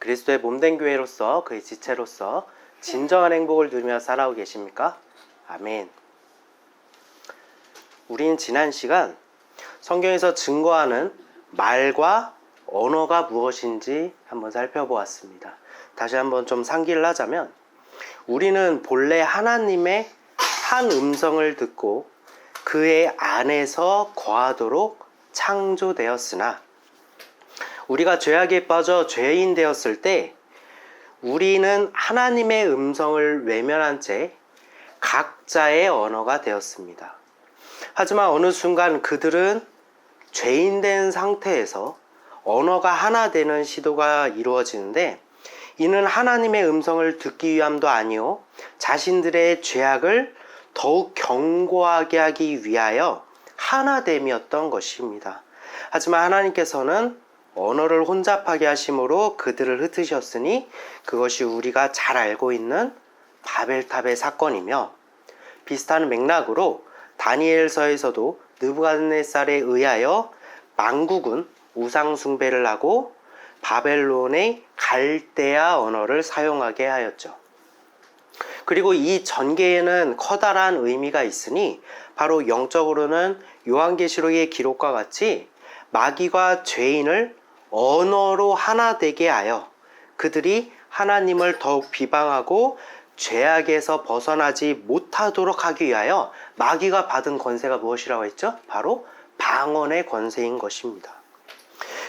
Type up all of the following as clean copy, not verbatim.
그리스도의 몸된 교회로서 그의 지체로서 진정한 행복을 누리며 살아오고 계십니까? 아멘. 우린 지난 시간 성경에서 증거하는 말과 언어가 무엇인지 한번 살펴보았습니다. 다시 한번 좀 상기를 하자면 우리는 본래 하나님의 한 음성을 듣고 그의 안에서 거하도록 창조되었으나 우리가 죄악에 빠져 죄인 되었을 때 우리는 하나님의 음성을 외면한 채 각자의 언어가 되었습니다. 하지만 어느 순간 그들은 죄인 된 상태에서 언어가 하나 되는 시도가 이루어지는데 이는 하나님의 음성을 듣기 위함도 아니요 자신들의 죄악을 더욱 견고하게 하기 위하여 하나됨이었던 것입니다. 하지만 하나님께서는 언어를 혼잡하게 하심으로 그들을 흩으셨으니 그것이 우리가 잘 알고 있는 바벨탑의 사건이며 비슷한 맥락으로 다니엘서에서도 느부갓네살에 의하여 만국은 우상 숭배를 하고 바벨론의 갈대아 언어를 사용하게 하였죠. 그리고 이 전개에는 커다란 의미가 있으니 바로 영적으로는 요한계시록의 기록과 같이 마귀가 죄인을 언어로 하나 되게 하여 그들이 하나님을 더욱 비방하고 죄악에서 벗어나지 못하도록 하기 위하여 마귀가 받은 권세가 무엇이라고 했죠? 바로 방언의 권세인 것입니다.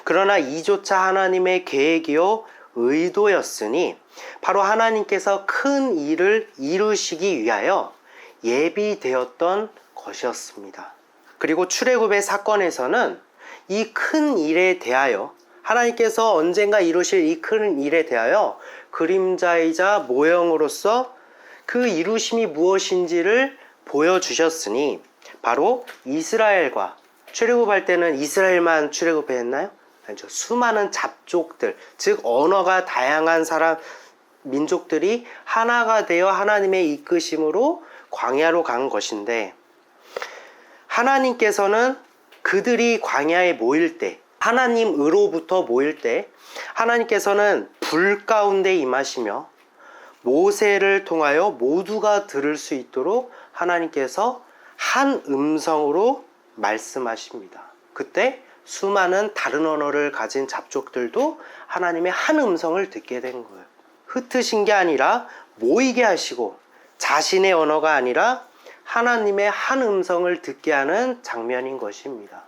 그러나 이조차 하나님의 계획이요 의도였으니 바로 하나님께서 큰 일을 이루시기 위하여 예비되었던 것이었습니다. 그리고 출애굽의 사건에서는 이 큰 일에 대하여 하나님께서 언젠가 이루실 이 큰 일에 대하여 그림자이자 모형으로서 그 이루심이 무엇인지를 보여주셨으니 바로 이스라엘과 출애굽할 때는 이스라엘만 출애굽했나요? 아니죠. 수많은 잡족들, 즉 언어가 다양한 민족들이 하나가 되어 하나님의 이끄심으로 광야로 간 것인데 하나님께서는 그들이 광야에 모일 때 하나님으로부터 모일 때 하나님께서는 불 가운데 임하시며 모세를 통하여 모두가 들을 수 있도록 하나님께서 한 음성으로 말씀하십니다. 그때 수많은 다른 언어를 가진 잡족들도 하나님의 한 음성을 듣게 된 거예요. 흩으신 게 아니라 모이게 하시고 자신의 언어가 아니라 하나님의 한 음성을 듣게 하는 장면인 것입니다.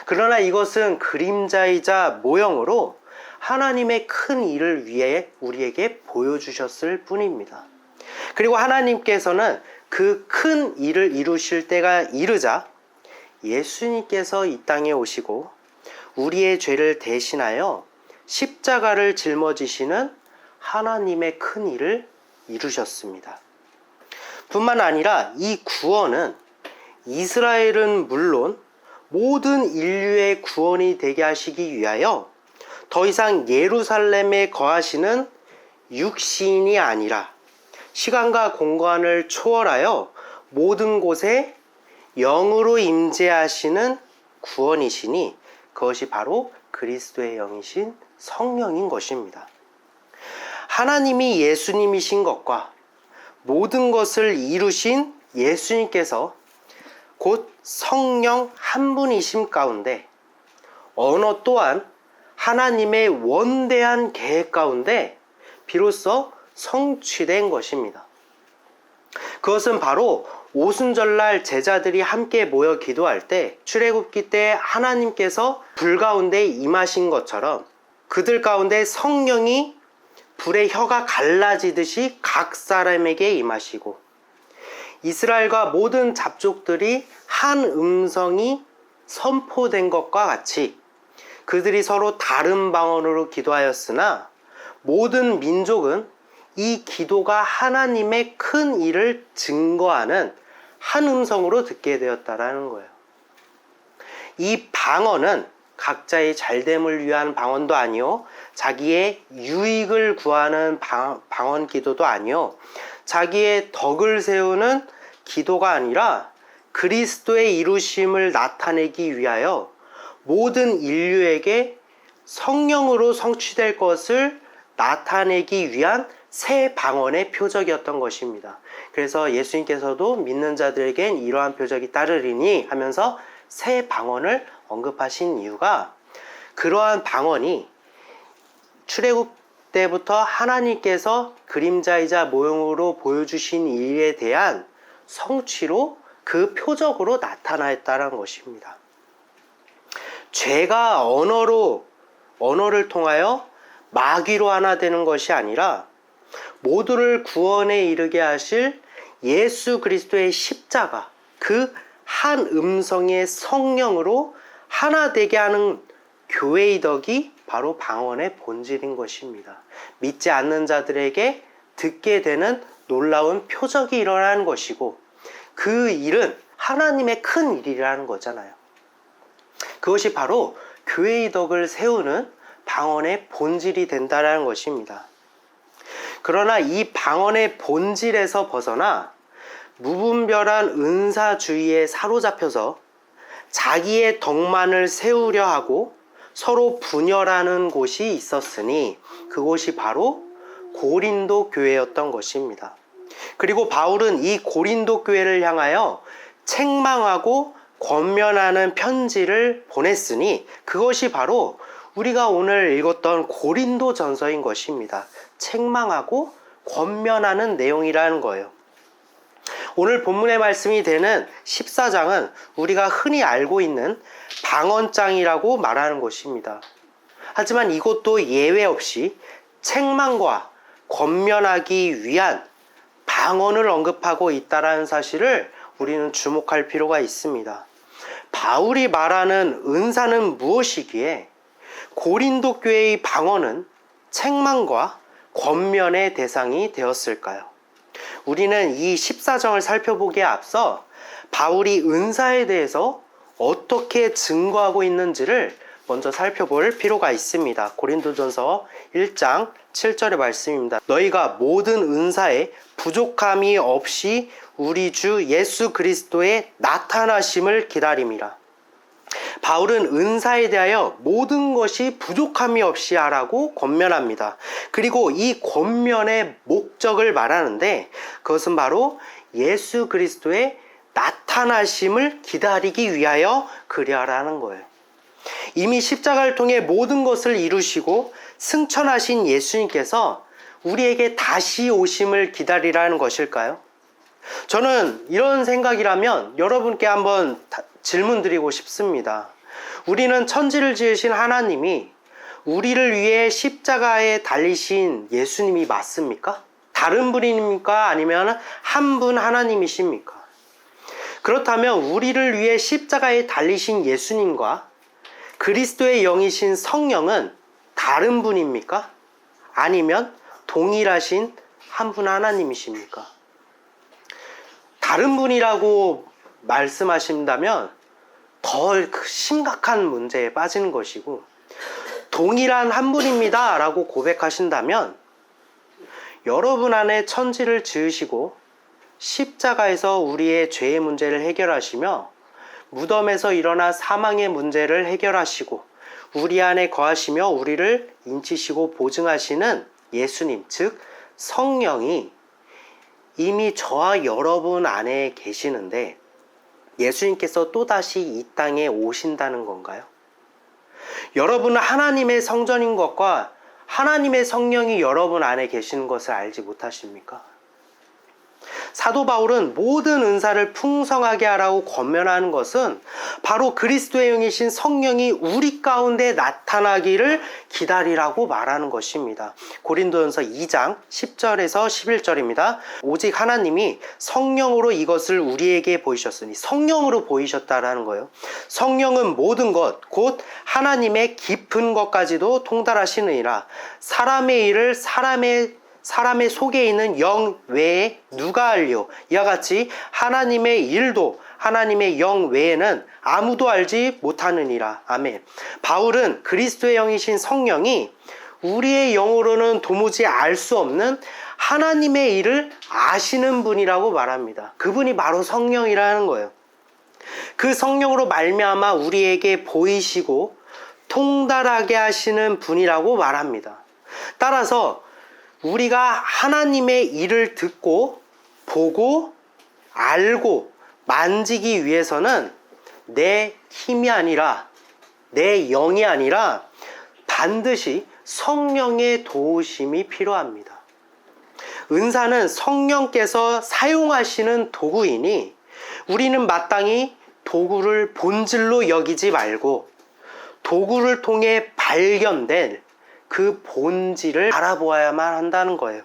그러나 이것은 그림자이자 모형으로 하나님의 큰 일을 위해 우리에게 보여주셨을 뿐입니다. 그리고 하나님께서는 그 큰 일을 이루실 때가 이르자 예수님께서 이 땅에 오시고 우리의 죄를 대신하여 십자가를 짊어지시는 하나님의 큰 일을 이루셨습니다. 뿐만 아니라 이 구원은 이스라엘은 물론 모든 인류의 구원이 되게 하시기 위하여 더 이상 예루살렘에 거하시는 육신이 아니라 시간과 공간을 초월하여 모든 곳에 영으로 임재하시는 구원이시니 그것이 바로 그리스도의 영이신 성령인 것입니다. 하나님이 예수님이신 것과 모든 것을 이루신 예수님께서 곧 성령 한 분이심 가운데 언어 또한 하나님의 원대한 계획 가운데 비로소 성취된 것입니다. 그것은 바로 오순절날 제자들이 함께 모여 기도할 때 출애굽기 때 하나님께서 불 가운데 임하신 것처럼 그들 가운데 성령이 불의 혀가 갈라지듯이 각 사람에게 임하시고 이스라엘과 모든 잡족들이 한 음성이 선포된 것과 같이 그들이 서로 다른 방언으로 기도하였으나 모든 민족은 이 기도가 하나님의 큰 일을 증거하는 한 음성으로 듣게 되었다라는 거예요. 이 방언은 각자의 잘됨을 위한 방언도 아니요 자기의 유익을 구하는 방언 기도도 아니요 자기의 덕을 세우는 기도가 아니라 그리스도의 이루심을 나타내기 위하여 모든 인류에게 성령으로 성취될 것을 나타내기 위한 새 방언의 표적이었던 것입니다. 그래서 예수님께서도 믿는 자들에겐 이러한 표적이 따르리니 하면서 새 방언을 언급하신 이유가, 그러한 방언이 출애굽 때부터 하나님께서 그림자이자 모형으로 보여주신 일에 대한 성취로 그 표적으로 나타나였다는 것입니다. 죄가 언어를 통하여 마귀로 하나 되는 것이 아니라 모두를 구원에 이르게 하실 예수 그리스도의 십자가, 그 한 음성의 성령으로 하나 되게 하는 교회의 덕이 바로 방언의 본질인 것입니다. 믿지 않는 자들에게 듣게 되는 놀라운 표적이 일어나는 것이고, 그 일은 하나님의 큰 일이라는 거잖아요. 그것이 바로 교회의 덕을 세우는 방언의 본질이 된다는 것입니다. 그러나 이 방언의 본질에서 벗어나 무분별한 은사주의에 사로잡혀서 자기의 덕만을 세우려 하고 서로 분열하는 곳이 있었으니 그곳이 바로 고린도 교회였던 것입니다. 그리고 바울은 이 고린도 교회를 향하여 책망하고 권면하는 편지를 보냈으니 그것이 바로 우리가 오늘 읽었던 고린도 전서인 것입니다. 책망하고 권면하는 내용이라는 거예요. 오늘 본문의 말씀이 되는 14장은 우리가 흔히 알고 있는 방언장이라고 말하는 것입니다. 하지만 이것도 예외 없이 책망과 권면하기 위한 방언을 언급하고 있다는 사실을 우리는 주목할 필요가 있습니다. 바울이 말하는 은사는 무엇이기에 고린도 교회의 방언은 책망과 권면의 대상이 되었을까요? 우리는 이 14장을 살펴보기에 앞서 바울이 은사에 대해서 어떻게 증거하고 있는지를 먼저 살펴볼 필요가 있습니다. 고린도전서 1장 7절의 말씀입니다. 너희가 모든 은사에 부족함이 없이 우리 주 예수 그리스도의 나타나심을 기다림이라. 바울은 은사에 대하여 모든 것이 부족함이 없이 하라고 권면합니다. 그리고 이 권면의 목적을 말하는데 그것은 바로 예수 그리스도의 나타나심을 기다리기 위하여 그리하라는 거예요. 이미 십자가를 통해 모든 것을 이루시고 승천하신 예수님께서 우리에게 다시 오심을 기다리라는 것일까요? 저는 이런 생각이라면 여러분께 한번 질문 드리고 싶습니다. 우리는 천지를 지으신 하나님이 우리를 위해 십자가에 달리신 예수님이 맞습니까? 다른 분입니까? 아니면 한 분 하나님이십니까? 그렇다면 우리를 위해 십자가에 달리신 예수님과 그리스도의 영이신 성령은 다른 분입니까? 아니면 동일하신 한 분 하나님이십니까? 다른 분이라고 말씀하신다면 더 심각한 문제에 빠지는 것이고, 동일한 한 분입니다 라고 고백하신다면 여러분 안에 천지를 지으시고 십자가에서 우리의 죄의 문제를 해결하시며 무덤에서 일어나 사망의 문제를 해결하시고 우리 안에 거하시며 우리를 인치시고 보증하시는 예수님, 즉 성령이 이미 저와 여러분 안에 계시는데 예수님께서 또다시 이 땅에 오신다는 건가요? 여러분은 하나님의 성전인 것과 하나님의 성령이 여러분 안에 계시는 것을 알지 못하십니까? 사도 바울은 모든 은사를 풍성하게 하라고 권면하는 것은 바로 그리스도의 영이신 성령이 우리 가운데 나타나기를 기다리라고 말하는 것입니다. 고린도전서 2장 10절에서 11절입니다. 오직 하나님이 성령으로 이것을 우리에게 보이셨으니, 성령으로 보이셨다라는 거예요. 성령은 모든 것, 곧 하나님의 깊은 것까지도 통달하시느니라. 사람의 일을 사람의 속에 있는 영 외에 누가 알려? 이와 같이 하나님의 일도 하나님의 영 외에는 아무도 알지 못하느니라. 아멘. 바울은 그리스도의 영이신 성령이 우리의 영으로는 도무지 알 수 없는 하나님의 일을 아시는 분이라고 말합니다. 그분이 바로 성령이라는 거예요. 그 성령으로 말미암아 우리에게 보이시고 통달하게 하시는 분이라고 말합니다. 따라서 우리가 하나님의 일을 듣고 보고 알고 만지기 위해서는 내 힘이 아니라 내 영이 아니라 반드시 성령의 도우심이 필요합니다. 은사는 성령께서 사용하시는 도구이니 우리는 마땅히 도구를 본질로 여기지 말고 도구를 통해 발견된 그 본질을 알아보아야만 한다는 거예요.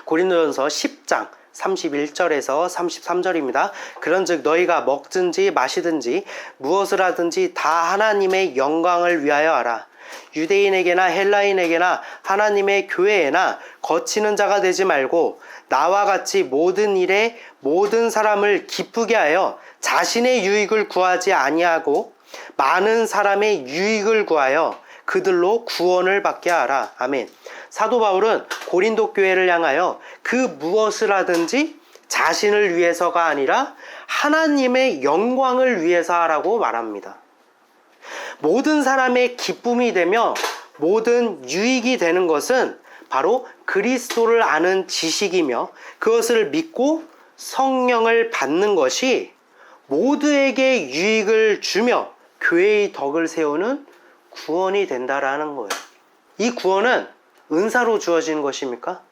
고린도전서 10장 31절에서 33절입니다. 그런즉 너희가 먹든지 마시든지 무엇을 하든지 다 하나님의 영광을 위하여 하라. 유대인에게나 헬라인에게나 하나님의 교회에나 거치는 자가 되지 말고 나와 같이 모든 일에 모든 사람을 기쁘게 하여 자신의 유익을 구하지 아니하고 많은 사람의 유익을 구하여 그들로 구원을 받게 하라. 아멘. 사도 바울은 고린도 교회를 향하여 그 무엇을 하든지 자신을 위해서가 아니라 하나님의 영광을 위해서 하라고 말합니다. 모든 사람의 기쁨이 되며 모든 유익이 되는 것은 바로 그리스도를 아는 지식이며 그것을 믿고 성령을 받는 것이 모두에게 유익을 주며 교회의 덕을 세우는 구원이 된다라는 거예요. 이 구원은 은사로 주어지는 것입니까?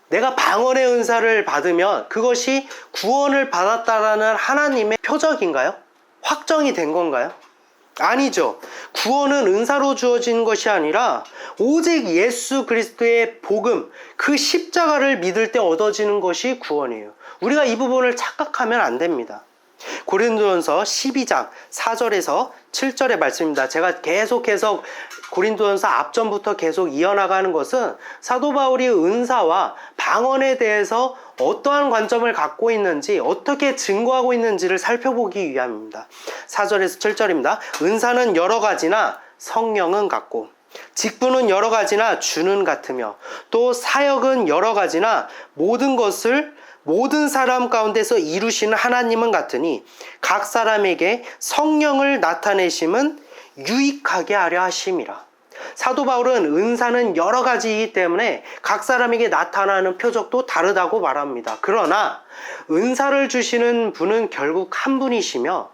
내가 방언의 은사를 받으면 그것이 구원을 받았다라는 하나님의 표적인가요? 확정이 된 건가요? 아니죠. 구원은 은사로 주어진 것이 아니라 오직 예수 그리스도의 복음, 그 십자가를 믿을 때 얻어지는 것이 구원이에요. 우리가 이 부분을 착각하면 안 됩니다. 고린도전서 12장 4절에서 7절의 말씀입니다. 제가 계속해서 고린도전서 앞전부터 계속 이어나가는 것은 사도 바울이 은사와 방언에 대해서 어떠한 관점을 갖고 있는지 어떻게 증거하고 있는지를 살펴보기 위함입니다. 4절에서 7절입니다. 은사는 여러 가지나 성령은 같고 직분은 여러 가지나 주는 같으며 또 사역은 여러 가지나 모든 것을 모든 사람 가운데서 이루시는 하나님은 같으니 각 사람에게 성령을 나타내심은 유익하게 하려 하심이라. 사도 바울은 은사는 여러 가지이기 때문에 각 사람에게 나타나는 표적도 다르다고 말합니다. 그러나 은사를 주시는 분은 결국 한 분이시며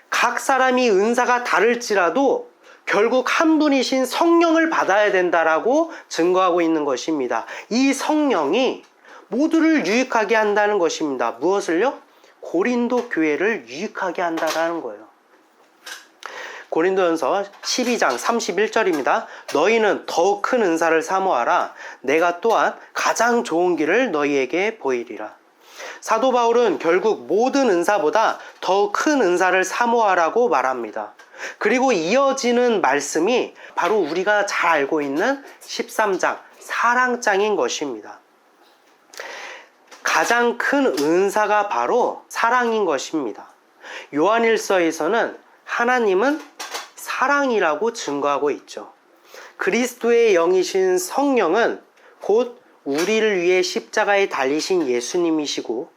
각 사람이 은사가 다를지라도 결국 한 분이신 성령을 받아야 된다라고 증거하고 있는 것입니다. 이 성령이 모두를 유익하게 한다는 것입니다. 무엇을요? 고린도 교회를 유익하게 한다라는 거예요. 고린도전서 12장 31절입니다. 너희는 더욱 큰 은사를 사모하라. 내가 또한 가장 좋은 길을 너희에게 보이리라. 사도 바울은 결국 모든 은사보다 더욱 큰 은사를 사모하라고 말합니다. 그리고 이어지는 말씀이 바로 우리가 잘 알고 있는 13장 사랑장인 것입니다. 가장 큰 은사가 바로 사랑인 것입니다. 요한일서에서는 하나님은 사랑이라고 증거하고 있죠. 그리스도의 영이신 성령은 곧 우리를 위해 십자가에 달리신 예수님이시고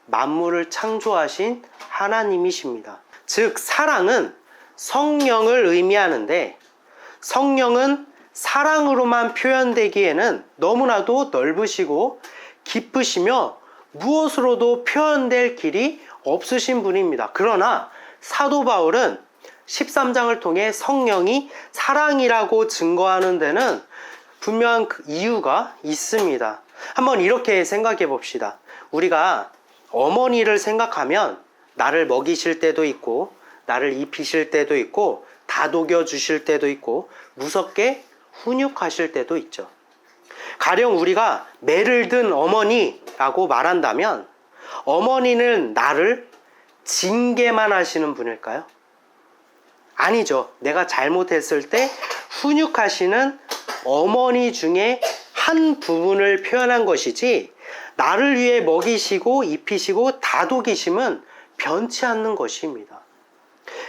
만물을 창조하신 하나님이십니다. 즉 사랑은 성령을 의미하는데 성령은 사랑으로만 표현되기에는 너무나도 넓으시고 기쁘시며 무엇으로도 표현될 길이 없으신 분입니다. 그러나 사도 바울은 13장을 통해 성령이 사랑이라고 증거하는 데는 분명한 이유가 있습니다. 한번 이렇게 생각해 봅시다. 우리가 어머니를 생각하면 나를 먹이실 때도 있고 나를 입히실 때도 있고 다독여 주실 때도 있고 무섭게 훈육하실 때도 있죠. 가령 우리가 매를 든 어머니라고 말한다면 어머니는 나를 징계만 하시는 분일까요? 아니죠. 내가 잘못했을 때 훈육하시는 어머니 중에 한 부분을 표현한 것이지 나를 위해 먹이시고 입히시고 다독이심은 변치 않는 것입니다.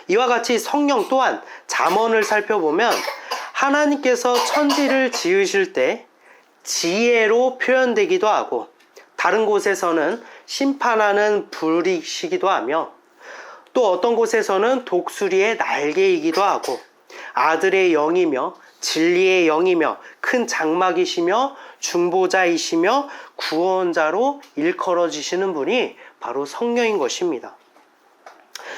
이와 같이 성령 또한 잠언을 살펴보면 하나님께서 천지를 지으실 때 지혜로 표현되기도 하고 다른 곳에서는 심판하는 불이시기도 하며 또 어떤 곳에서는 독수리의 날개이기도 하고 아들의 영이며 진리의 영이며 큰 장막이시며 중보자이시며 구원자로 일컬어지시는 분이 바로 성령인 것입니다.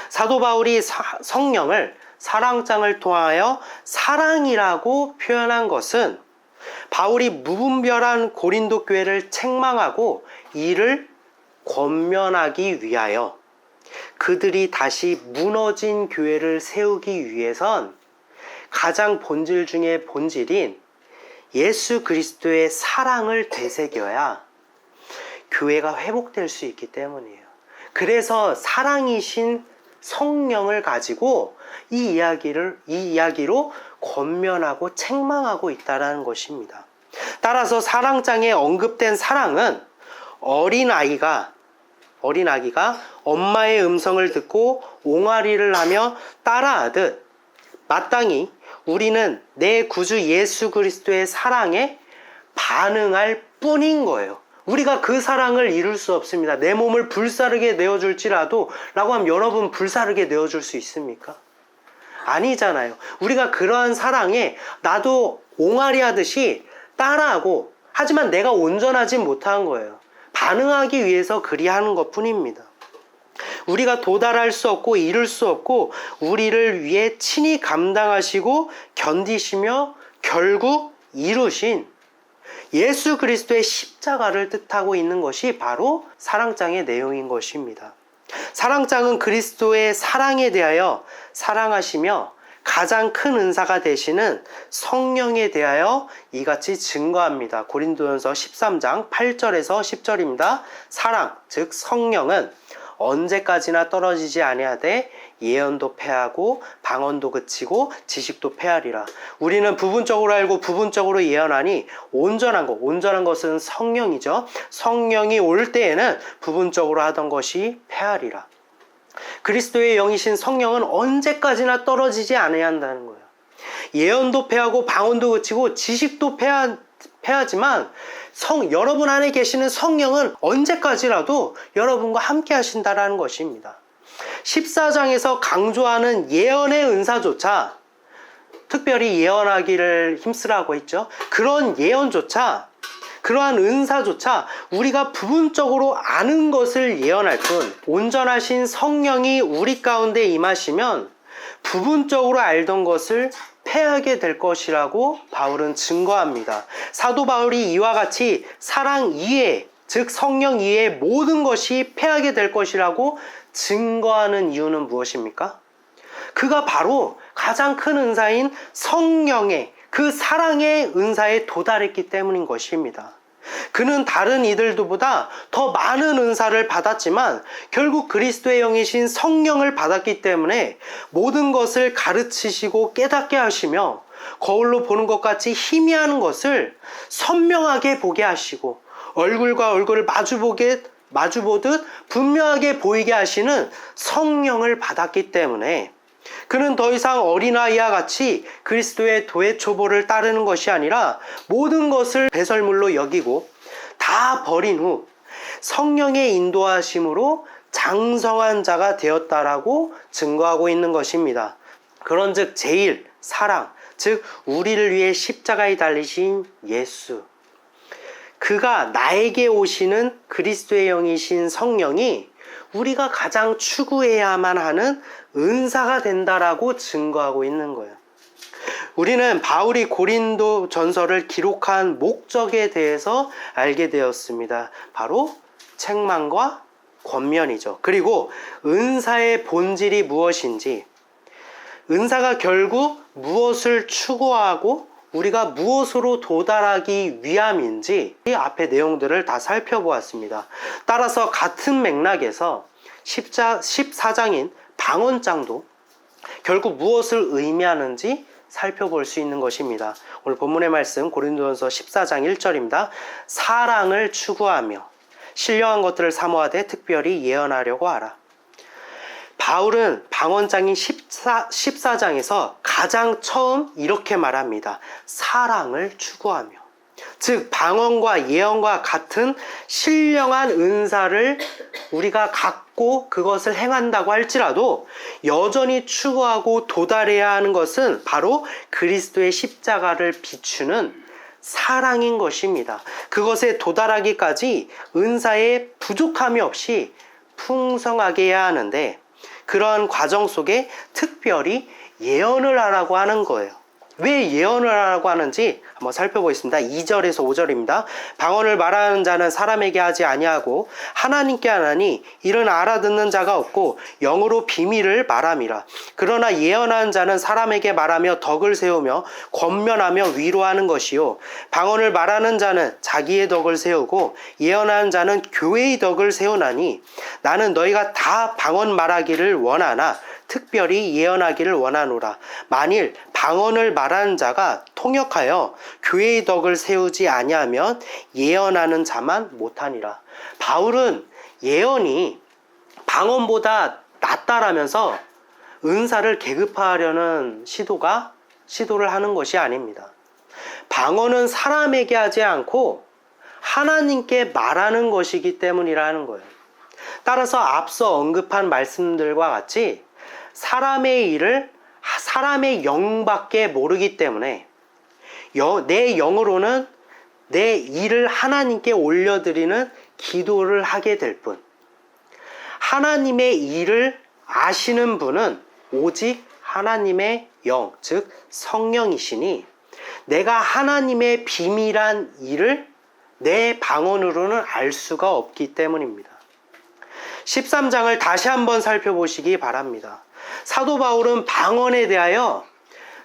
사도 바울이 성령을 사랑장을 통하여 사랑이라고 표현한 것은 바울이 무분별한 고린도 교회를 책망하고 이를 권면하기 위하여 그들이 다시 무너진 교회를 세우기 위해선 가장 본질 중에 본질인 예수 그리스도의 사랑을 되새겨야 교회가 회복될 수 있기 때문이에요. 그래서 사랑이신 성령을 가지고 이 이야기로 권면하고 책망하고 있다는 것입니다. 따라서 사랑장에 언급된 사랑은 어린아기가 엄마의 음성을 듣고 옹알이를 하며 따라하듯 마땅히 우리는 내 구주 예수 그리스도의 사랑에 반응할 뿐인 거예요. 우리가 그 사랑을 이룰 수 없습니다. 내 몸을 불사르게 내어줄지라도 라고 하면 여러분 불사르게 내어줄 수 있습니까? 아니잖아요. 우리가 그러한 사랑에 나도 옹알이 하듯이 따라하고 하지만 내가 온전하지 못한 거예요. 반응하기 위해서 그리하는 것 뿐입니다. 우리가 도달할 수 없고 이룰 수 없고 우리를 위해 친히 감당하시고 견디시며 결국 이루신 예수 그리스도의 십자가를 뜻하고 있는 것이 바로 사랑장의 내용인 것입니다. 사랑장은 그리스도의 사랑에 대하여 사랑하시며 가장 큰 은사가 되시는 성령에 대하여 이같이 증거합니다. 고린도전서 13장 8절에서 10절입니다. 사랑, 즉 성령은 언제까지나 떨어지지 아니하되 예언도 패하고 방언도 그치고 지식도 패하리라. 우리는 부분적으로 알고 부분적으로 예언하니 온전한 것은 성령이죠. 성령이 올 때에는 부분적으로 하던 것이 패하리라. 그리스도의 영이신 성령은 언제까지나 떨어지지 아니한다는 거예요. 예언도 패하고 방언도 그치고 지식도 패하지만 여러분 안에 계시는 성령은 언제까지라도 여러분과 함께 하신다라는 것입니다. 14장에서 강조하는 예언의 은사조차, 특별히 예언하기를 힘쓰라고 했죠. 그런 예언조차, 그러한 은사조차 우리가 부분적으로 아는 것을 예언할 뿐, 온전하신 성령이 우리 가운데 임하시면 부분적으로 알던 것을 패하게 될 것이라고 바울은 증거합니다. 사도 바울이 이와 같이 사랑 이외에, 즉 성령 이외에 모든 것이 패하게 될 것이라고 증거하는 이유는 무엇입니까? 그가 바로 가장 큰 은사인 성령의 그 사랑의 은사에 도달했기 때문인 것입니다. 그는 다른 이들보다 더 많은 은사를 받았지만 결국 그리스도의 영이신 성령을 받았기 때문에 모든 것을 가르치시고 깨닫게 하시며 거울로 보는 것 같이 희미한 것을 선명하게 보게 하시고 얼굴과 얼굴을 마주보듯 분명하게 보이게 하시는 성령을 받았기 때문에 그는 더 이상 어린아이와 같이 그리스도의 도의 초보를 따르는 것이 아니라 모든 것을 배설물로 여기고 다 버린 후 성령의 인도하심으로 장성한 자가 되었다라고 증거하고 있는 것입니다. 그런즉 제일 사랑, 즉 우리를 위해 십자가에 달리신 예수, 그가 나에게 오시는 그리스도의 영이신 성령이 우리가 가장 추구해야만 하는 은사가 된다라고 증거하고 있는 거예요. 우리는 바울이 고린도 전서를 기록한 목적에 대해서 알게 되었습니다. 바로 책망과 권면이죠. 그리고 은사의 본질이 무엇인지, 은사가 결국 무엇을 추구하고 우리가 무엇으로 도달하기 위함인지 이 앞의 내용들을 다 살펴보았습니다. 따라서 같은 맥락에서 14장인 방언장도 결국 무엇을 의미하는지 살펴볼 수 있는 것입니다. 오늘 본문의 말씀 고린도전서 14장 1절입니다. 사랑을 추구하며 신령한 것들을 사모하되 특별히 예언하려고 하라. 바울은 방언장인 14장에서 가장 처음 이렇게 말합니다. 사랑을 추구하며, 즉 방언과 예언과 같은 신령한 은사를 우리가 갖고 그것을 행한다고 할지라도 여전히 추구하고 도달해야 하는 것은 바로 그리스도의 십자가를 비추는 사랑인 것입니다. 그것에 도달하기까지 은사에 부족함이 없이 풍성하게 해야 하는데, 그러한 과정 속에 특별히 예언을 하라고 하는 거예요. 왜 예언을 하라고 하는지 한번 살펴보겠습니다. 2절에서 5절입니다. 방언을 말하는 자는 사람에게 하지 아니하고 하나님께 하나니 이는 알아듣는 자가 없고 영으로 비밀을 말함이라. 그러나 예언하는 자는 사람에게 말하며 덕을 세우며 권면하며 위로하는 것이요, 방언을 말하는 자는 자기의 덕을 세우고 예언하는 자는 교회의 덕을 세우나니, 나는 너희가 다 방언 말하기를 원하나 특별히 예언하기를 원하노라. 만일 방언을 말하는 자가 통역하여 교회의 덕을 세우지 아니하면 예언하는 자만 못하니라. 바울은 예언이 방언보다 낫다라면서 은사를 계급화하려는 시도를 하는 것이 아닙니다. 방언은 사람에게 하지 않고 하나님께 말하는 것이기 때문이라는 거예요. 따라서 앞서 언급한 말씀들과 같이 사람의 일을 사람의 영밖에 모르기 때문에 내 영으로는 내 일을 하나님께 올려드리는 기도를 하게 될 뿐, 하나님의 일을 아시는 분은 오직 하나님의 영, 즉 성령이시니 내가 하나님의 비밀한 일을 내 방언으로는 알 수가 없기 때문입니다. 13장을 다시 한번 살펴보시기 바랍니다. 사도 바울은 방언에 대하여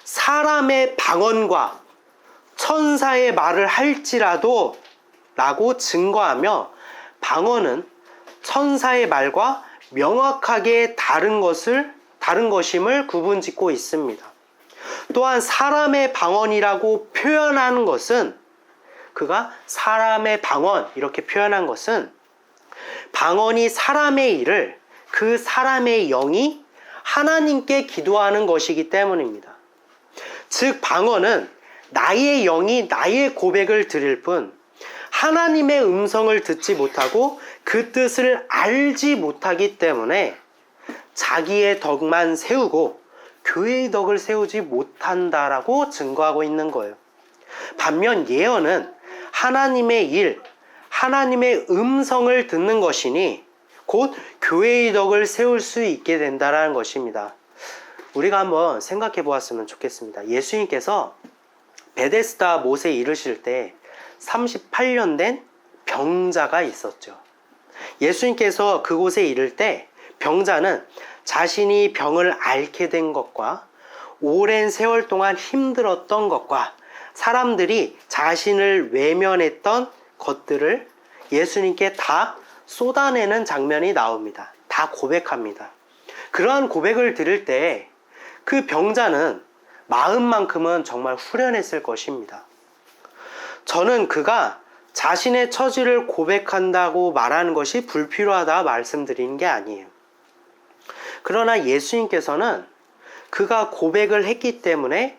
사람의 방언과 천사의 말을 할지라도 라고 증거하며, 방언은 천사의 말과 명확하게 다른 것임을 구분짓고 있습니다. 또한 사람의 방언이라고 표현하는 것은, 그가 사람의 방언 이렇게 표현한 것은 방언이 사람의 일을 그 사람의 영이 하나님께 기도하는 것이기 때문입니다. 즉 방언은 나의 영이 나의 고백을 드릴 뿐 하나님의 음성을 듣지 못하고 그 뜻을 알지 못하기 때문에 자기의 덕만 세우고 교회의 덕을 세우지 못한다라고 증거하고 있는 거예요. 반면 예언은 하나님의 일, 하나님의 음성을 듣는 것이니 곧 교회의 덕을 세울 수 있게 된다는 것입니다. 우리가 한번 생각해 보았으면 좋겠습니다. 예수님께서 베데스다 못에 이르실 때 38년 된 병자가 있었죠. 예수님께서 그곳에 이를 때 병자는 자신이 병을 앓게 된 것과 오랜 세월 동안 힘들었던 것과 사람들이 자신을 외면했던 것들을 예수님께 다 쏟아내는 장면이 나옵니다. 다 고백합니다. 그러한 고백을 들을 때 그 병자는 마음만큼은 정말 후련했을 것입니다. 저는 그가 자신의 처지를 고백한다고 말하는 것이 불필요하다 말씀드리는 게 아니에요. 그러나 예수님께서는 그가 고백을 했기 때문에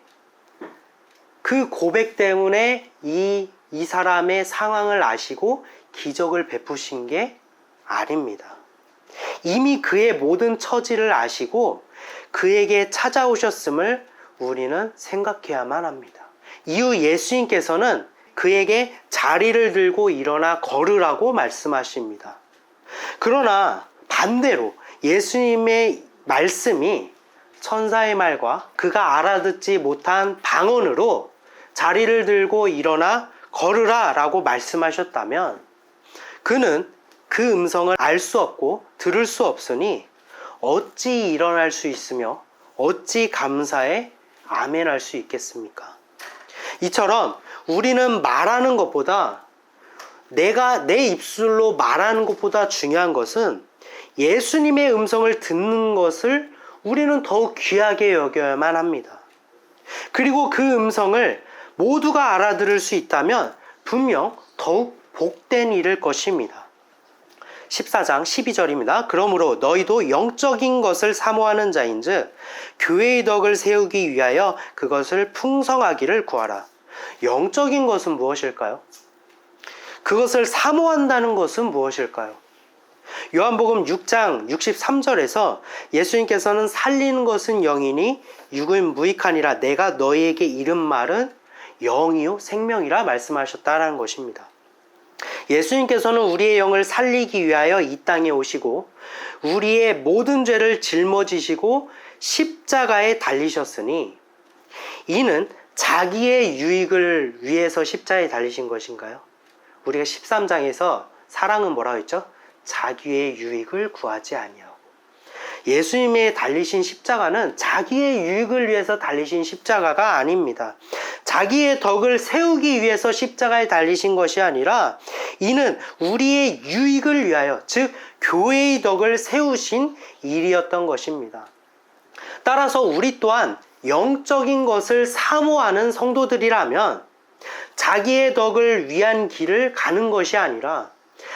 그 고백 때문에 이 사람의 상황을 아시고 기적을 베푸신 게 아닙니다. 이미 그의 모든 처지를 아시고 그에게 찾아오셨음을 우리는 생각해야만 합니다. 이후 예수님께서는 그에게 자리를 들고 일어나 걸으라고 말씀하십니다. 그러나 반대로 예수님의 말씀이 천사의 말과 그가 알아듣지 못한 방언으로 자리를 들고 일어나 걸으라 라고 말씀하셨다면 그는 그 음성을 알 수 없고 들을 수 없으니 어찌 일어날 수 있으며 어찌 감사에 아멘할 수 있겠습니까? 이처럼 우리는 말하는 것보다 내가 내 입술로 말하는 것보다 중요한 것은 예수님의 음성을 듣는 것을 우리는 더욱 귀하게 여겨야만 합니다. 그리고 그 음성을 모두가 알아들을 수 있다면 분명 더욱 복된 일일 것입니다. 14장 12절입니다. 그러므로 너희도 영적인 것을 사모하는 자인즉 교회의 덕을 세우기 위하여 그것을 풍성하기를 구하라. 영적인 것은 무엇일까요? 그것을 사모한다는 것은 무엇일까요? 요한복음 6장 63절에서 예수님께서는 살리는 것은 영이니 육은 무익하니라. 내가 너희에게 이른 말은 영이요 생명이라 말씀하셨다라는 것입니다. 예수님께서는 우리의 영을 살리기 위하여 이 땅에 오시고 우리의 모든 죄를 짊어지시고 십자가에 달리셨으니 이는 자기의 유익을 위해서 십자가에 달리신 것인가요? 우리가 13장에서 사랑은 뭐라고 했죠? 자기의 유익을 구하지 아니하고. 예수님의 달리신 십자가는 자기의 유익을 위해서 달리신 십자가가 아닙니다. 자기의 덕을 세우기 위해서 십자가에 달리신 것이 아니라 이는 우리의 유익을 위하여, 즉 교회의 덕을 세우신 일이었던 것입니다. 따라서 우리 또한 영적인 것을 사모하는 성도들이라면 자기의 덕을 위한 길을 가는 것이 아니라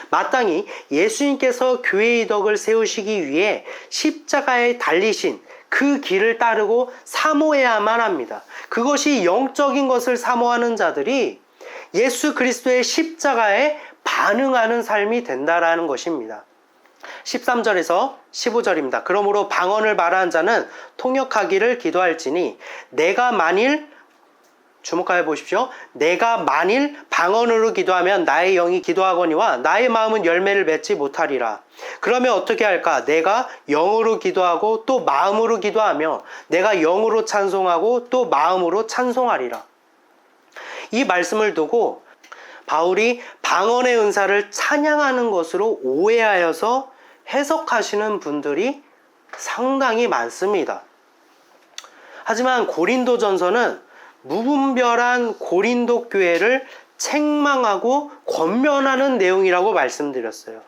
마땅히 예수님께서 교회의 덕을 세우시기 위해 십자가에 달리신 그 길을 따르고 사모해야만 합니다. 그것이 영적인 것을 사모하는 자들이 예수 그리스도의 십자가에 반응하는 삶이 된다라는 것입니다. 13절에서 15절입니다. 그러므로 방언을 말하는 자는 통역하기를 기도할지니 내가 만일, 주목하여 보십시오. 내가 만일 방언으로 기도하면 나의 영이 기도하거니와 나의 마음은 열매를 맺지 못하리라. 그러면 어떻게 할까? 내가 영으로 기도하고 또 마음으로 기도하며 내가 영으로 찬송하고 또 마음으로 찬송하리라. 이 말씀을 두고 바울이 방언의 은사를 찬양하는 것으로 오해하여서 해석하시는 분들이 상당히 많습니다. 하지만 고린도전서는 무분별한 고린도 교회를 책망하고 권면하는 내용이라고 말씀드렸어요.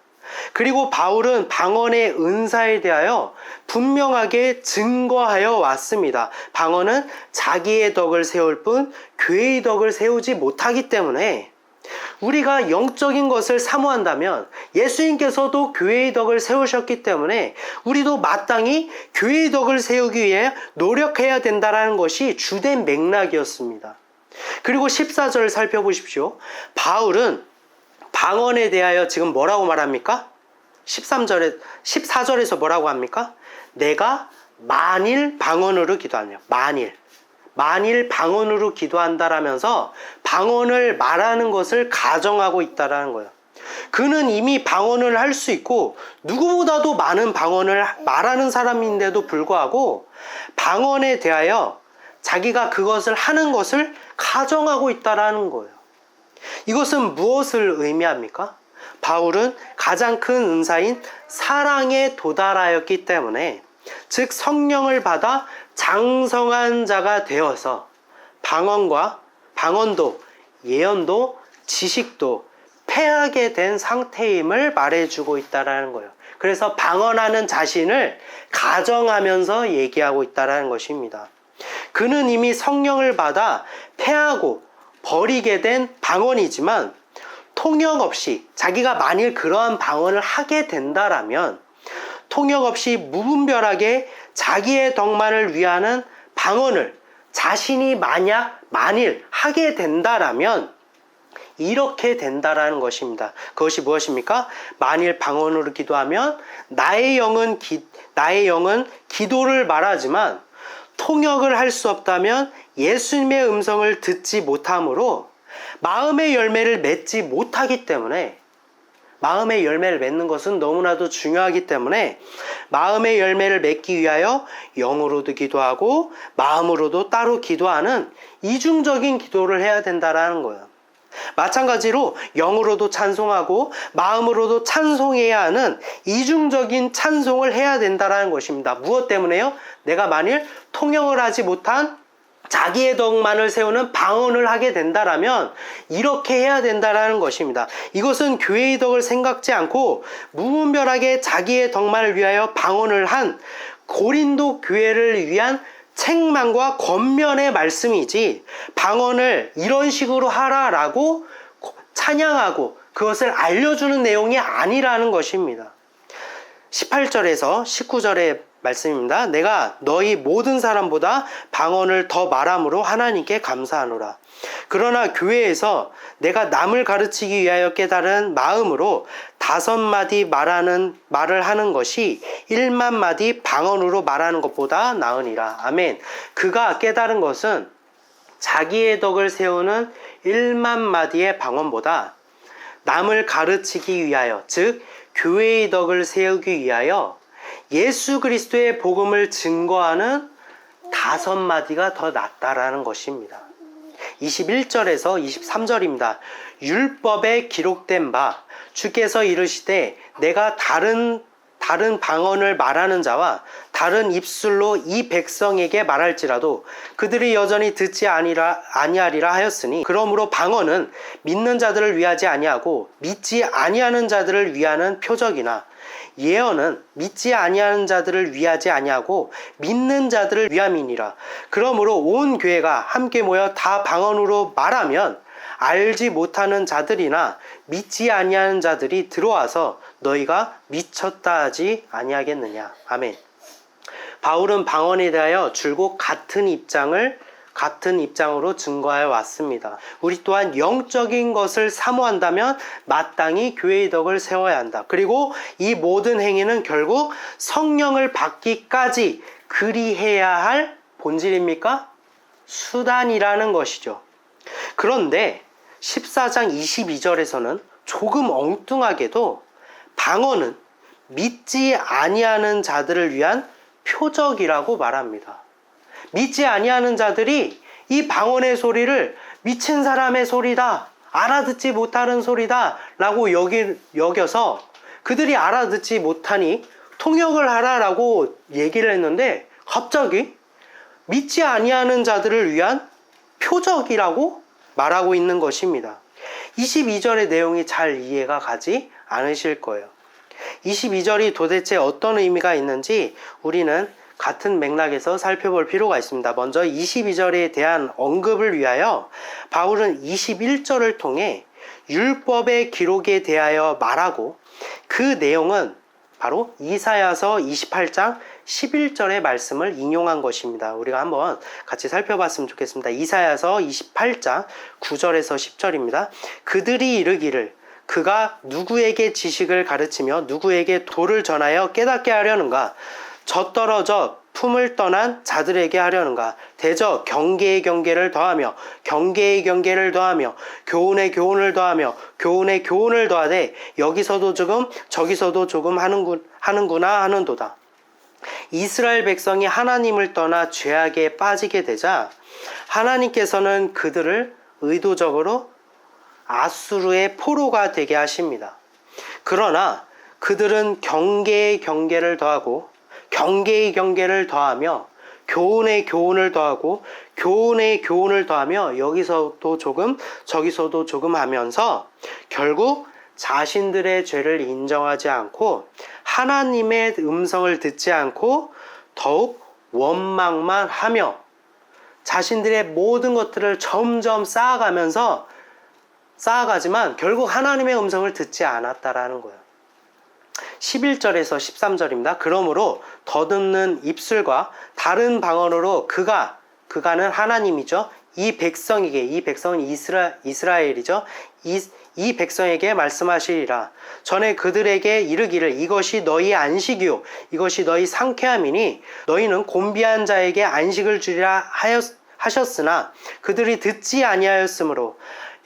그리고 바울은 방언의 은사에 대하여 분명하게 증거하여 왔습니다. 방언은 자기의 덕을 세울 뿐 교회의 덕을 세우지 못하기 때문에 우리가 영적인 것을 사모한다면 예수님께서도 교회의 덕을 세우셨기 때문에 우리도 마땅히 교회의 덕을 세우기 위해 노력해야 된다는 것이 주된 맥락이었습니다. 그리고 14절을 살펴보십시오. 바울은 방언에 대하여 지금 뭐라고 말합니까? 14절에서 뭐라고 합니까? 내가 만일 방언으로 기도하냐. 만일 방언으로 기도한다라면서 방언을 말하는 것을 가정하고 있다라는 거예요. 그는 이미 방언을 할 수 있고 누구보다도 많은 방언을 말하는 사람인데도 불구하고 방언에 대하여 자기가 그것을 하는 것을 가정하고 있다라는 거예요. 이것은 무엇을 의미합니까? 바울은 가장 큰 은사인 사랑에 도달하였기 때문에, 즉 성령을 받아 장성한 자가 되어서 방언도 예언도 지식도 패하게 된 상태임을 말해주고 있다는 거예요. 그래서 방언하는 자신을 가정하면서 얘기하고 있다는 것입니다. 그는 이미 성령을 받아 패하고 버리게 된 방언이지만 통역 없이, 자기가 만일 그러한 방언을 하게 된다라면 통역 없이 무분별하게 자기의 덕만을 위하는 방언을 자신이 만일 하게 된다라면 이렇게 된다라는 것입니다. 그것이 무엇입니까? 만일 방언으로 기도하면 나의 영은 기도를 말하지만 통역을 할 수 없다면 예수님의 음성을 듣지 못하므로 마음의 열매를 맺지 못하기 때문에, 마음의 열매를 맺는 것은 너무나도 중요하기 때문에 마음의 열매를 맺기 위하여 영으로도 기도하고 마음으로도 따로 기도하는 이중적인 기도를 해야 된다라는 거예요. 마찬가지로 영으로도 찬송하고 마음으로도 찬송해야 하는 이중적인 찬송을 해야 된다라는 것입니다. 무엇 때문에요? 내가 만일 통역을 하지 못한 자기의 덕만을 세우는 방언을 하게 된다라면 이렇게 해야 된다라는 것입니다. 이것은 교회의 덕을 생각지 않고 무분별하게 자기의 덕만을 위하여 방언을 한 고린도 교회를 위한 책망과 권면의 말씀이지, 방언을 이런 식으로 하라라고 찬양하고 그것을 알려주는 내용이 아니라는 것입니다. 18절에서 19절의 말씀입니다. 내가 너희 모든 사람보다 방언을 더 말함으로 하나님께 감사하노라. 그러나 교회에서 내가 남을 가르치기 위하여 깨달은 마음으로 5마디 말을 하는 것이 1만 마디 방언으로 말하는 것보다 나으니라. 아멘. 그가 깨달은 것은 자기의 덕을 세우는 1만 마디의 방언보다 남을 가르치기 위하여, 즉 교회의 덕을 세우기 위하여 예수 그리스도의 복음을 증거하는 5마디가 더 낫다라는 것입니다. 21절에서 23절입니다. 율법에 기록된 바 주께서 이르시되 내가 다른 방언을 말하는 자와 다른 입술로 이 백성에게 말할지라도 그들이 여전히 듣지 아니하리라 하였으니, 그러므로 방언은 믿는 자들을 위하지 아니하고 믿지 아니하는 자들을 위하는 표적이나 예언은 믿지 아니하는 자들을 위하지 아니하고 믿는 자들을 위함이니라. 그러므로 온 교회가 함께 모여 다 방언으로 말하면 알지 못하는 자들이나 믿지 아니하는 자들이 들어와서 너희가 미쳤다 하지 아니하겠느냐. 아멘. 바울은 방언에 대하여 줄곧 같은 입장으로 증거하여 왔습니다. 우리 또한 영적인 것을 사모한다면 마땅히 교회의 덕을 세워야 한다. 그리고 이 모든 행위는 결국 성령을 받기까지 그리해야 할 본질입니까? 수단이라는 것이죠. 그런데 14장 22절에서는 조금 엉뚱하게도 방언은 믿지 아니하는 자들을 위한 표적이라고 말합니다. 믿지 아니하는 자들이 이 방언의 소리를 미친 사람의 소리다, 알아듣지 못하는 소리다 라고 여겨서 그들이 알아듣지 못하니 통역을 하라라고 얘기를 했는데, 갑자기 믿지 아니하는 자들을 위한 표적이라고 말하고 있는 것입니다. 22절의 내용이 잘 이해가 가지 않으실 거예요. 22절이 도대체 어떤 의미가 있는지 우리는 같은 맥락에서 살펴볼 필요가 있습니다. 먼저 22절에 대한 언급을 위하여 바울은 21절을 통해 율법의 기록에 대하여 말하고, 그 내용은 바로 이사야서 28장 11절의 말씀을 인용한 것입니다. 우리가 한번 같이 살펴봤으면 좋겠습니다. 이사야서 28장 9절에서 10절입니다. 그들이 이르기를 그가 누구에게 지식을 가르치며 누구에게 도를 전하여 깨닫게 하려는가? 젖떨어져 품을 떠난 자들에게 하려는가? 대저 경계의 경계를 더하며 경계의 경계를 더하며 교훈의 교훈을 더하며 교훈의 교훈을 더하되 여기서도 조금 저기서도 조금 하는구나 하는도다. 이스라엘 백성이 하나님을 떠나 죄악에 빠지게 되자 하나님께서는 그들을 의도적으로 아수르의 포로가 되게 하십니다. 그러나 그들은 경계의 경계를 더하고 경계의 경계를 더하며 교훈의 교훈을 더하고 교훈의 교훈을 더하며 여기서도 조금 저기서도 조금 하면서 결국 자신들의 죄를 인정하지 않고 하나님의 음성을 듣지 않고 더욱 원망만 하며 자신들의 모든 것들을 점점 쌓아가지만 결국 하나님의 음성을 듣지 않았다라는 거예요. 11절에서 13절입니다. 그러므로 더듬는 입술과 다른 방언으로 그가는 하나님이죠. 이 백성에게, 이 백성은 이스라엘이죠. 이 백성에게 말씀하시리라. 전에 그들에게 이르기를 이것이 너희 안식이요 이것이 너희 상쾌함이니 너희는 곤비한 자에게 안식을 주리라 하셨으나 그들이 듣지 아니하였으므로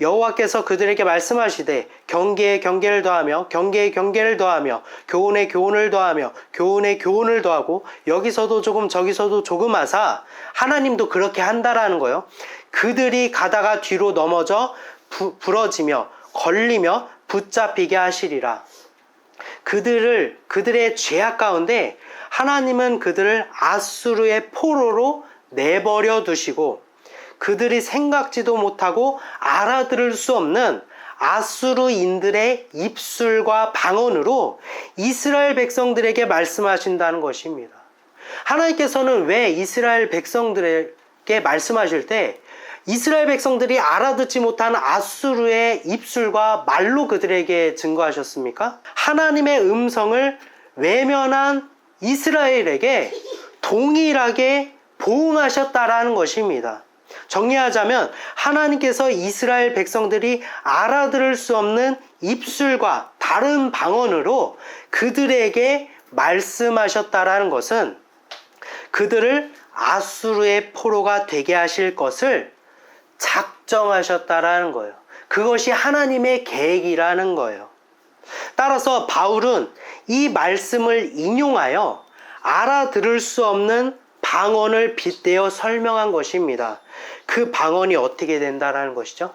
여호와께서 그들에게 말씀하시되 경계에 경계를 더하며 경계에 경계를 더하며 교훈에 교훈을 더하며 교훈에 교훈을 더하고 여기서도 조금 저기서도 조금 하사, 하나님도 그렇게 한다라는 거예요. 그들이 가다가 뒤로 넘어져 부러지며 걸리며 붙잡히게 하시리라. 그들의 죄악 가운데 하나님은 그들을 아수르의 포로로 내버려 두시고 그들이 생각지도 못하고 알아들을 수 없는 아수르인들의 입술과 방언으로 이스라엘 백성들에게 말씀하신다는 것입니다. 하나님께서는 왜 이스라엘 백성들에게 말씀하실 때 이스라엘 백성들이 알아듣지 못한 아수르의 입술과 말로 그들에게 증거하셨습니까? 하나님의 음성을 외면한 이스라엘에게 동일하게 보응하셨다라는 것입니다. 정리하자면 하나님께서 이스라엘 백성들이 알아들을 수 없는 입술과 다른 방언으로 그들에게 말씀하셨다라는 것은 그들을 아수르의 포로가 되게 하실 것을 작정하셨다라는 거예요. 그것이 하나님의 계획이라는 거예요. 따라서 바울은 이 말씀을 인용하여 알아들을 수 없는 방언을 빗대어 설명한 것입니다. 그 방언이 어떻게 된다라는 것이죠?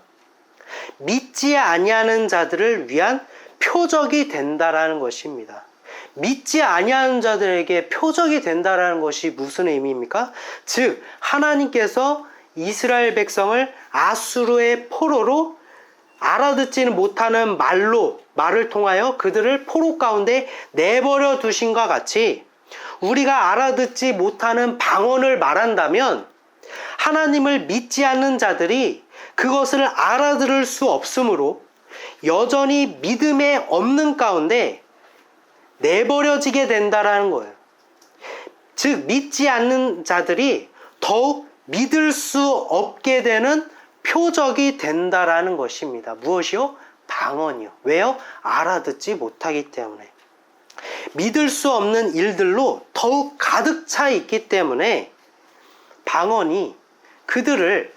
믿지 아니하는 자들을 위한 표적이 된다라는 것입니다. 믿지 아니하는 자들에게 표적이 된다라는 것이 무슨 의미입니까? 즉 하나님께서 이스라엘 백성을 아수르의 포로로 알아듣지는 못하는 말을 통하여 그들을 포로 가운데 내버려 두신과 같이 우리가 알아듣지 못하는 방언을 말한다면 하나님을 믿지 않는 자들이 그것을 알아들을 수 없으므로 여전히 믿음에 없는 가운데 내버려지게 된다라는 거예요. 즉 믿지 않는 자들이 더욱 믿을 수 없게 되는 표적이 된다라는 것입니다. 무엇이요? 방언이요. 왜요? 알아듣지 못하기 때문에. 믿을 수 없는 일들로 더욱 가득 차 있기 때문에 방언이 그들을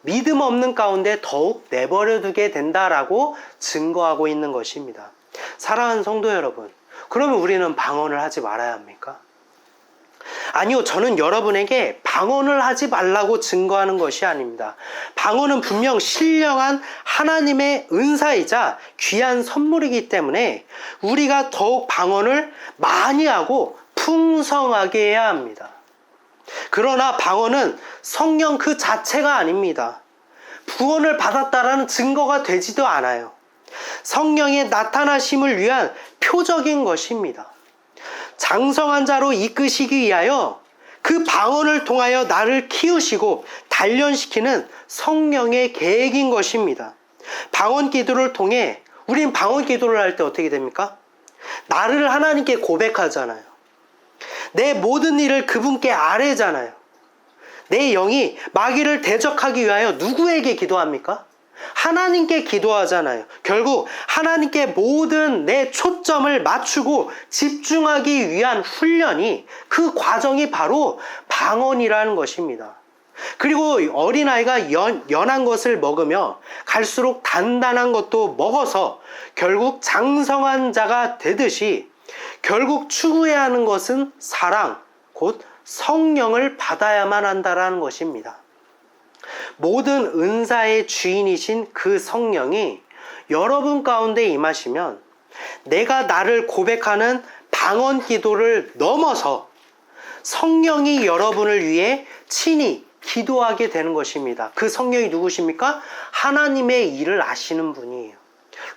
믿음 없는 가운데 더욱 내버려 두게 된다라고 증거하고 있는 것입니다. 사랑하는 성도 여러분, 그러면 우리는 방언을 하지 말아야 합니까? 아니요, 저는 여러분에게 방언을 하지 말라고 증거하는 것이 아닙니다. 방언은 분명 신령한 하나님의 은사이자 귀한 선물이기 때문에 우리가 더욱 방언을 많이 하고 풍성하게 해야 합니다. 그러나 방언은 성령 그 자체가 아닙니다. 구원을 받았다라는 증거가 되지도 않아요. 성령의 나타나심을 위한 표적인 것입니다. 장성한 자로 이끄시기 위하여 그 방언을 통하여 나를 키우시고 단련시키는 성령의 계획인 것입니다. 방언 기도를 통해 우린 방언 기도를 할 때 어떻게 됩니까? 나를 하나님께 고백하잖아요. 내 모든 일을 그분께 아뢰잖아요. 내 영이 마귀를 대적하기 위하여 누구에게 기도합니까? 하나님께 기도하잖아요. 결국 하나님께 모든 내 초점을 맞추고 집중하기 위한 훈련이, 그 과정이 바로 방언이라는 것입니다. 그리고 어린아이가 연한 것을 먹으며 갈수록 단단한 것도 먹어서 결국 장성한 자가 되듯이 결국 추구해야 하는 것은 사랑, 곧 성령을 받아야만 한다라는 것입니다. 모든 은사의 주인이신 그 성령이 여러분 가운데 임하시면 내가 나를 고백하는 방언 기도를 넘어서 성령이 여러분을 위해 친히 기도하게 되는 것입니다. 그 성령이 누구십니까? 하나님의 일을 아시는 분이에요.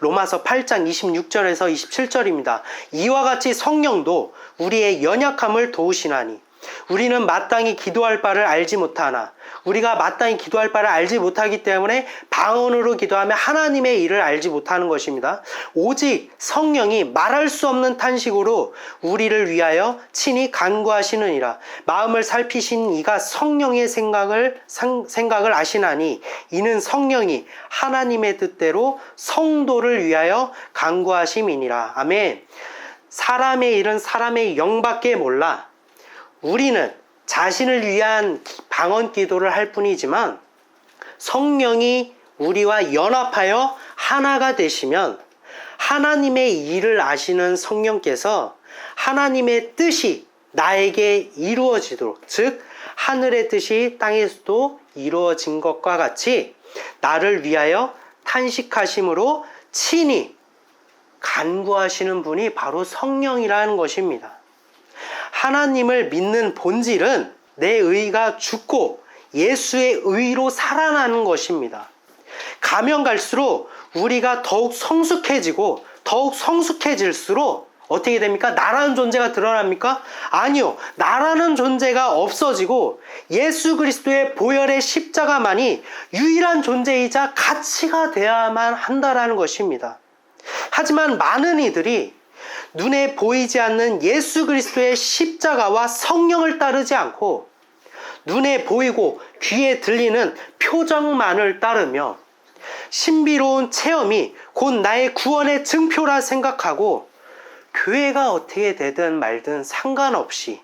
로마서 8장 26절에서 27절입니다. 이와 같이 성령도 우리의 연약함을 도우시나니 우리는 마땅히 기도할 바를 알지 못하나 우리가 마땅히 기도할 바를 알지 못하기 때문에 방언으로 기도하며 하나님의 일을 알지 못하는 것입니다. 오직 성령이 말할 수 없는 탄식으로 우리를 위하여 친히 간구하시느니라. 마음을 살피신 이가 성령의 생각을 아시나니 이는 성령이 하나님의 뜻대로 성도를 위하여 간구하심이니라. 아멘. 사람의 일은 사람의 영밖에 몰라. 우리는 자신을 위한 방언 기도를 할 뿐이지만 성령이 우리와 연합하여 하나가 되시면 하나님의 일을 아시는 성령께서 하나님의 뜻이 나에게 이루어지도록, 즉 하늘의 뜻이 땅에서도 이루어진 것과 같이 나를 위하여 탄식하심으로 친히 간구하시는 분이 바로 성령이라는 것입니다. 하나님을 믿는 본질은 내 의가 죽고 예수의 의로 살아나는 것입니다. 가면 갈수록 우리가 더욱 성숙해지고 더욱 성숙해질수록 어떻게 됩니까? 나라는 존재가 드러납니까? 아니요. 나라는 존재가 없어지고 예수 그리스도의 보혈의 십자가만이 유일한 존재이자 가치가 되어야만 한다라는 것입니다. 하지만 많은 이들이 눈에 보이지 않는 예수 그리스도의 십자가와 성령을 따르지 않고 눈에 보이고 귀에 들리는 표정만을 따르며 신비로운 체험이 곧 나의 구원의 증표라 생각하고 교회가 어떻게 되든 말든 상관없이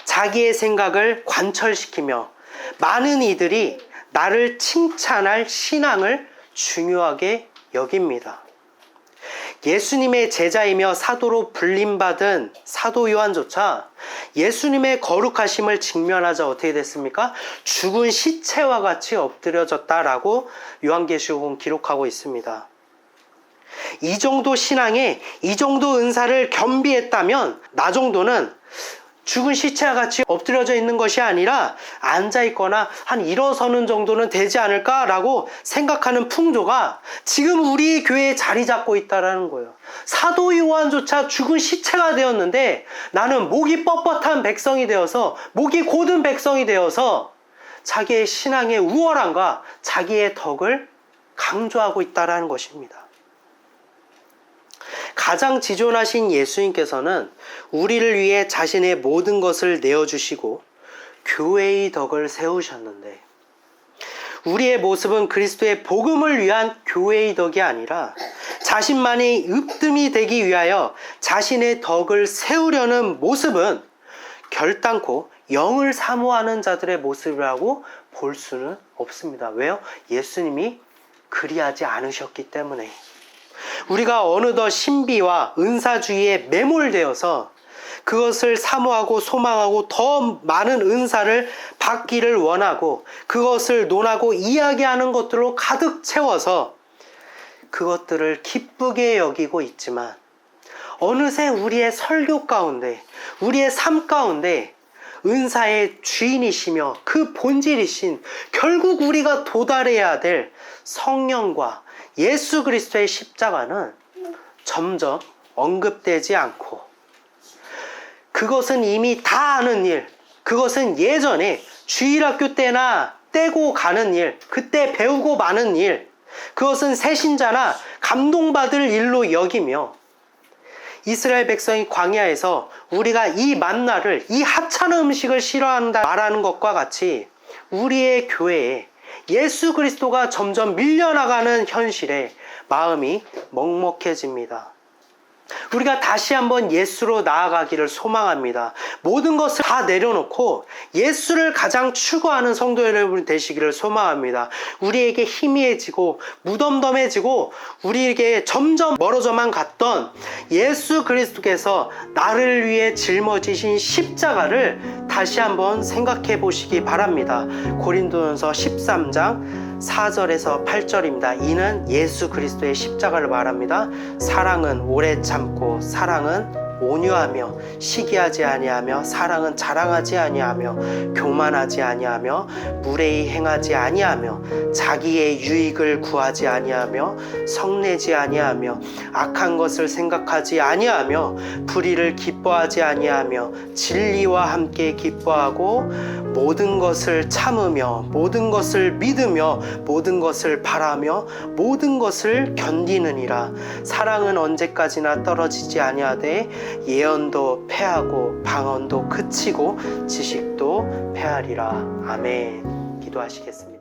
자기의 생각을 관철시키며 많은 이들이 나를 칭찬할 신앙을 중요하게 여깁니다. 예수님의 제자이며 사도로 불림받은 사도 요한조차 예수님의 거룩하심을 직면하자 어떻게 됐습니까? 죽은 시체와 같이 엎드려졌다라고 요한계시록은 기록하고 있습니다. 이 정도 신앙에 이 정도 은사를 겸비했다면 나 정도는 죽은 시체와 같이 엎드려져 있는 것이 아니라 앉아있거나 한 일어서는 정도는 되지 않을까라고 생각하는 풍조가 지금 우리 교회에 자리 잡고 있다는 거예요. 사도 요한조차 죽은 시체가 되었는데 나는 목이 뻣뻣한 백성이 되어서 목이 곧은 백성이 되어서 자기의 신앙의 우월함과 자기의 덕을 강조하고 있다는 것입니다. 가장 지존하신 예수님께서는 우리를 위해 자신의 모든 것을 내어주시고 교회의 덕을 세우셨는데 우리의 모습은 그리스도의 복음을 위한 교회의 덕이 아니라 자신만이 으뜸이 되기 위하여 자신의 덕을 세우려는 모습은 결단코 영을 사모하는 자들의 모습이라고 볼 수는 없습니다. 왜요? 예수님이 그리하지 않으셨기 때문에. 우리가 어느덧 신비와 은사주의에 매몰되어서 그것을 사모하고 소망하고 더 많은 은사를 받기를 원하고 그것을 논하고 이야기하는 것들로 가득 채워서 그것들을 기쁘게 여기고 있지만 어느새 우리의 설교 가운데 우리의 삶 가운데 은사의 주인이시며 그 본질이신 결국 우리가 도달해야 될 성령과 예수 그리스도의 십자가는 점점 언급되지 않고 그것은 이미 다 아는 일, 그것은 예전에 주일학교 때나 떼고 가는 일, 그때 배우고 마는 일, 그것은 새신자나 감동받을 일로 여기며 이스라엘 백성이 광야에서 우리가 이 만나를, 이 하찮은 음식을 싫어한다 말하는 것과 같이 우리의 교회에 예수 그리스도가 점점 밀려나가는 현실에 마음이 먹먹해집니다. 우리가 다시 한번 예수로 나아가기를 소망합니다. 모든 것을 다 내려놓고 예수를 가장 추구하는 성도 여러분 되시기를 소망합니다. 우리에게 희미해지고 무덤덤해지고 우리에게 점점 멀어져만 갔던 예수 그리스도께서 나를 위해 짊어지신 십자가를 다시 한번 생각해 보시기 바랍니다. 고린도전서 13장 4절에서 8절입니다. 이는 예수 그리스도의 십자가를 말합니다. 사랑은 오래 참고 사랑은 온유하며 시기하지 아니하며 사랑은 자랑하지 아니하며 교만하지 아니하며 무례히 행하지 아니하며 자기의 유익을 구하지 아니하며 성내지 아니하며 악한 것을 생각하지 아니하며 불의를 기뻐하지 아니하며 진리와 함께 기뻐하고 모든 것을 참으며 모든 것을 믿으며 모든 것을 바라며 모든 것을 견디느니라. 사랑은 언제까지나 떨어지지 아니하되 예언도 패하고 방언도 그치고 지식도 패하리라. 아멘. 기도하시겠습니다.